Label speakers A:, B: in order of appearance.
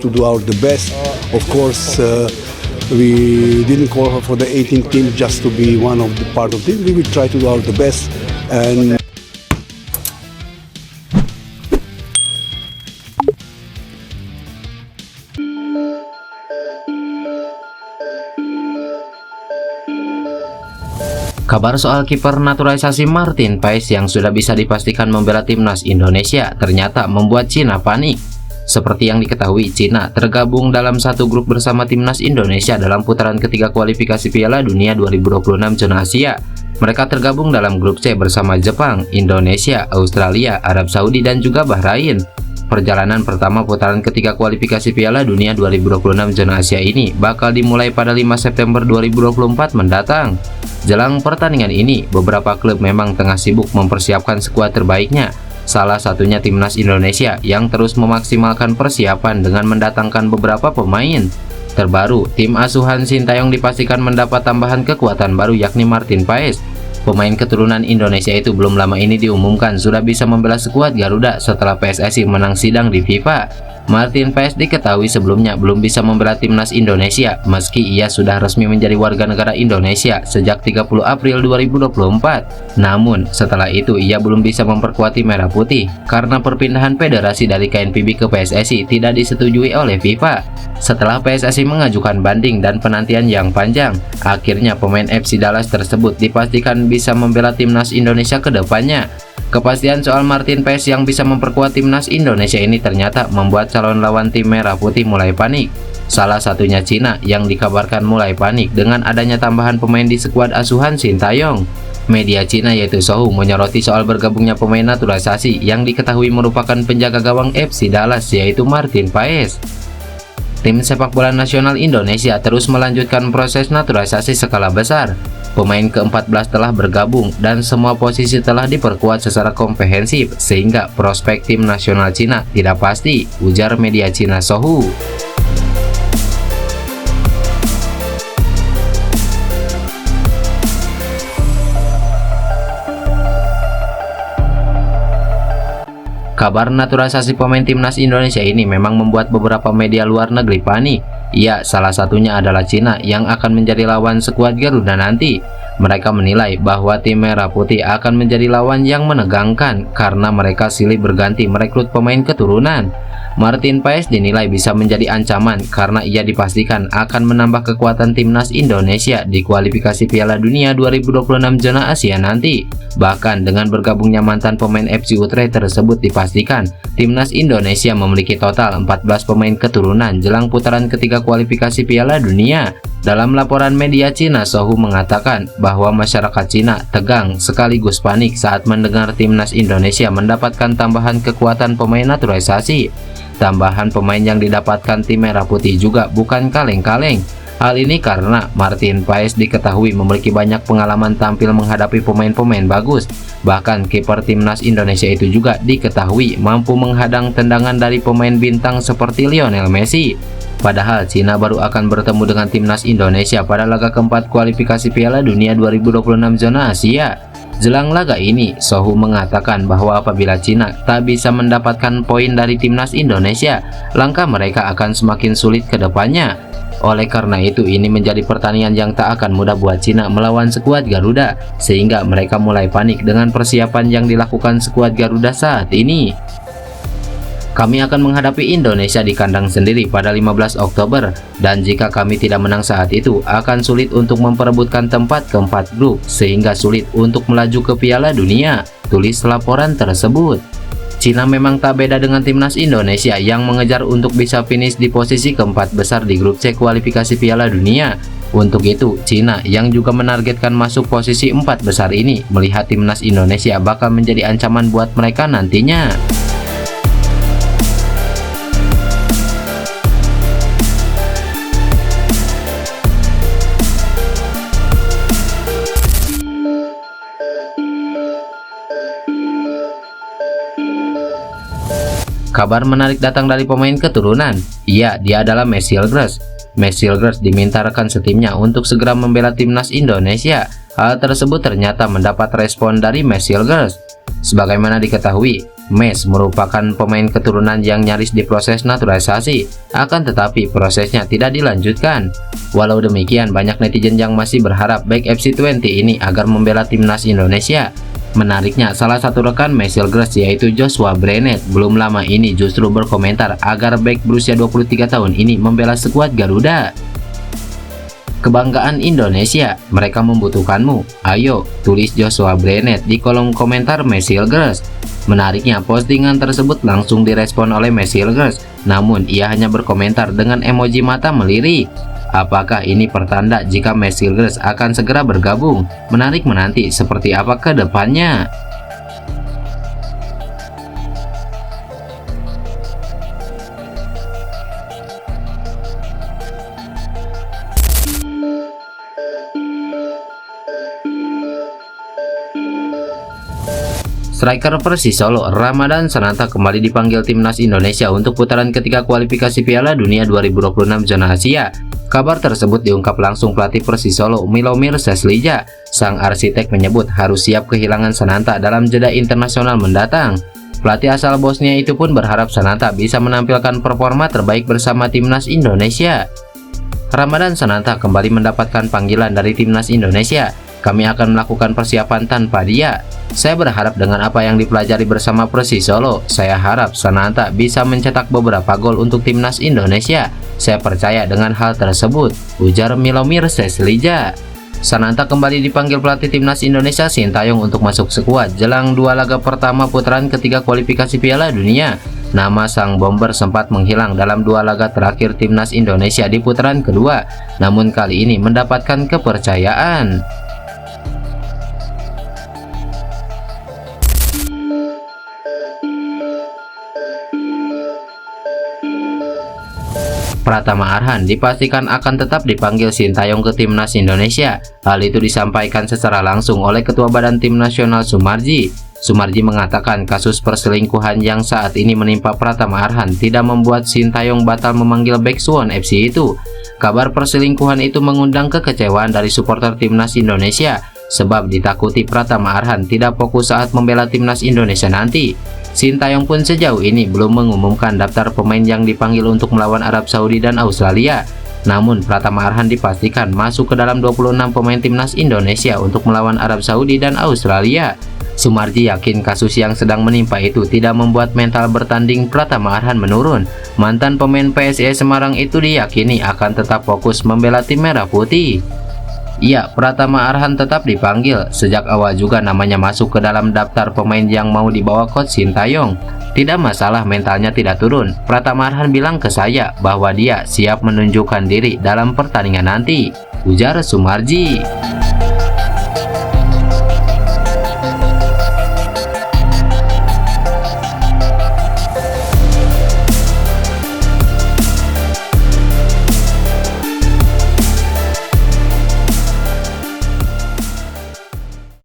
A: to do our the best. Of course, we didn't call her for the 18 team just to be one of the part of it. We will try to do our the best and.
B: Kabar soal kiper naturalisasi Martin Paes yang sudah bisa dipastikan membela timnas Indonesia ternyata membuat Cina panik. Seperti yang diketahui, Cina tergabung dalam satu grup bersama timnas Indonesia dalam putaran ketiga kualifikasi Piala Dunia 2026 zona Asia. Mereka tergabung dalam grup C bersama Jepang, Indonesia, Australia, Arab Saudi, dan juga Bahrain. Perjalanan pertama putaran ketiga kualifikasi Piala Dunia 2026 zona Asia ini bakal dimulai pada 5 September 2024 mendatang. Jelang pertandingan ini, beberapa klub memang tengah sibuk mempersiapkan skuad terbaiknya. Salah satunya timnas Indonesia yang terus memaksimalkan persiapan dengan mendatangkan beberapa pemain. Terbaru, tim asuhan Sintayong dipastikan mendapat tambahan kekuatan baru yakni Martin Paes. Pemain keturunan Indonesia itu belum lama ini diumumkan sudah bisa membela skuad Garuda setelah PSSI menang sidang di FIFA. Martin Paes diketahui sebelumnya belum bisa membela timnas Indonesia meski ia sudah resmi menjadi warga negara Indonesia sejak 30 April 2024. Namun setelah itu ia belum bisa memperkuat tim merah putih karena perpindahan federasi dari KNPB ke PSSI tidak disetujui oleh FIFA. Setelah PSSI mengajukan banding dan penantian yang panjang, akhirnya pemain FC Dallas tersebut dipastikan bisa membela timnas Indonesia ke depannya. Kepastian soal Martin Paes yang bisa memperkuat timnas Indonesia ini ternyata membuat calon lawan tim merah putih mulai panik. Salah satunya Cina yang dikabarkan mulai panik dengan adanya tambahan pemain di skuad asuhan Sintayong. Media Cina yaitu Sohu menyoroti soal bergabungnya pemain naturalisasi yang diketahui merupakan penjaga gawang FC Dallas yaitu Martin Paes. Tim sepak bola nasional Indonesia terus melanjutkan proses naturalisasi skala besar. Pemain ke-14 telah bergabung dan semua posisi telah diperkuat secara komprehensif sehingga prospek tim nasional Cina tidak pasti, ujar media Cina Sohu. Kabar naturalisasi pemain timnas Indonesia ini memang membuat beberapa media luar negeri panik. Ya, salah satunya adalah Cina yang akan menjadi lawan skuad Garuda nanti. Mereka menilai bahwa tim merah putih akan menjadi lawan yang menegangkan karena mereka silih berganti merekrut pemain keturunan. Martin Paes dinilai bisa menjadi ancaman karena ia dipastikan akan menambah kekuatan timnas Indonesia di kualifikasi Piala Dunia 2026 zona Asia nanti. Bahkan dengan bergabungnya mantan pemain FC Utrecht tersebut dipastikan timnas Indonesia memiliki total 14 pemain keturunan jelang putaran ketiga kualifikasi Piala Dunia. Dalam laporan media Cina, Sohu mengatakan bahwa masyarakat Cina tegang sekaligus panik saat mendengar timnas Indonesia mendapatkan tambahan kekuatan pemain naturalisasi. Tambahan pemain yang didapatkan tim merah putih juga bukan kaleng-kaleng. Hal ini karena Martin Paes diketahui memiliki banyak pengalaman tampil menghadapi pemain-pemain bagus. Bahkan kiper timnas Indonesia itu juga diketahui mampu menghadang tendangan dari pemain bintang seperti Lionel Messi. Padahal Cina baru akan bertemu dengan timnas Indonesia pada laga keempat kualifikasi Piala Dunia 2026 zona Asia. Jelang laga ini, Sohu mengatakan bahwa apabila Cina tak bisa mendapatkan poin dari timnas Indonesia, langkah mereka akan semakin sulit ke depannya. Oleh karena itu, ini menjadi pertandingan yang tak akan mudah buat Cina melawan skuad Garuda, sehingga mereka mulai panik dengan persiapan yang dilakukan skuad Garuda saat ini. Kami akan menghadapi Indonesia di kandang sendiri pada 15 Oktober dan jika kami tidak menang saat itu akan sulit untuk memperebutkan tempat keempat grup sehingga sulit untuk melaju ke Piala Dunia, tulis laporan tersebut. Cina memang tak beda dengan timnas Indonesia yang mengejar untuk bisa finish di posisi keempat besar di grup C kualifikasi Piala Dunia. Untuk itu, Cina yang juga menargetkan masuk posisi 4 besar ini melihat timnas Indonesia bakal menjadi ancaman buat mereka nantinya. Kabar menarik datang dari pemain keturunan. Iya, dia adalah Messilgers. Messilgers diminta rekan setimnya untuk segera membela timnas Indonesia. Hal tersebut ternyata mendapat respon dari Messilgers. Sebagaimana diketahui, Mes merupakan pemain keturunan yang nyaris diproses naturalisasi, akan tetapi prosesnya tidak dilanjutkan. Walau demikian, banyak netizen yang masih berharap bek FC20 ini agar membela timnas Indonesia. Menariknya, salah satu rekan Messilgers yaitu Joshua Brenet belum lama ini justru berkomentar agar bek berusia 23 tahun ini membela skuad Garuda. Kebanggaan Indonesia, mereka membutuhkanmu. Ayo, tulis Joshua Brenet di kolom komentar Messilgers. Menariknya, postingan tersebut langsung direspon oleh Messilgers, namun ia hanya berkomentar dengan emoji mata melirik. Apakah ini pertanda jika Messilgers akan segera bergabung? Menarik menanti seperti apa ke depannya. Striker Persis Solo, Ramadan Sananta kembali dipanggil timnas Indonesia untuk putaran ketiga kualifikasi Piala Dunia 2026 zona Asia. Kabar tersebut diungkap langsung pelatih Persis Solo, Milomir Seslija. Sang arsitek menyebut harus siap kehilangan Sananta dalam jeda internasional mendatang. Pelatih asal Bosnia itu pun berharap Sananta bisa menampilkan performa terbaik bersama timnas Indonesia. Ramadan Sananta kembali mendapatkan panggilan dari timnas Indonesia. Kami akan melakukan persiapan tanpa dia. Saya berharap dengan apa yang dipelajari bersama Persis Solo, saya harap Sananta bisa mencetak beberapa gol untuk timnas Indonesia. Saya percaya dengan hal tersebut, ujar Milomir Seslija. Sananta kembali dipanggil pelatih timnas Indonesia Sintayong untuk masuk skuad jelang dua laga pertama putaran ketiga kualifikasi Piala Dunia. Nama sang bomber sempat menghilang dalam dua laga terakhir timnas Indonesia di putaran kedua, namun kali ini mendapatkan kepercayaan. Pratama Arhan dipastikan akan tetap dipanggil Sintayong ke timnas Indonesia. Hal itu disampaikan secara langsung oleh Ketua Badan Tim Nasional Sumarji. Sumarji mengatakan kasus perselingkuhan yang saat ini menimpa Pratama Arhan tidak membuat Sintayong batal memanggil bek Suwon FC itu. Kabar perselingkuhan itu mengundang kekecewaan dari supporter timnas Indonesia, sebab ditakuti Pratama Arhan tidak fokus saat membela timnas Indonesia nanti. Sintayong pun sejauh ini belum mengumumkan daftar pemain yang dipanggil untuk melawan Arab Saudi dan Australia. Namun Pratama Arhan dipastikan masuk ke dalam 26 pemain timnas Indonesia untuk melawan Arab Saudi dan Australia. Sumarji yakin kasus yang sedang menimpa itu tidak membuat mental bertanding Pratama Arhan menurun. Mantan pemain PSIS Semarang itu diyakini akan tetap fokus membela tim merah putih. Ya, Pratama Arhan tetap dipanggil. Sejak awal juga namanya masuk ke dalam daftar pemain yang mau dibawa coach Sintayong. Tidak masalah mentalnya tidak turun. Pratama Arhan bilang ke saya bahwa dia siap menunjukkan diri dalam pertandingan nanti, ujar Sumarji.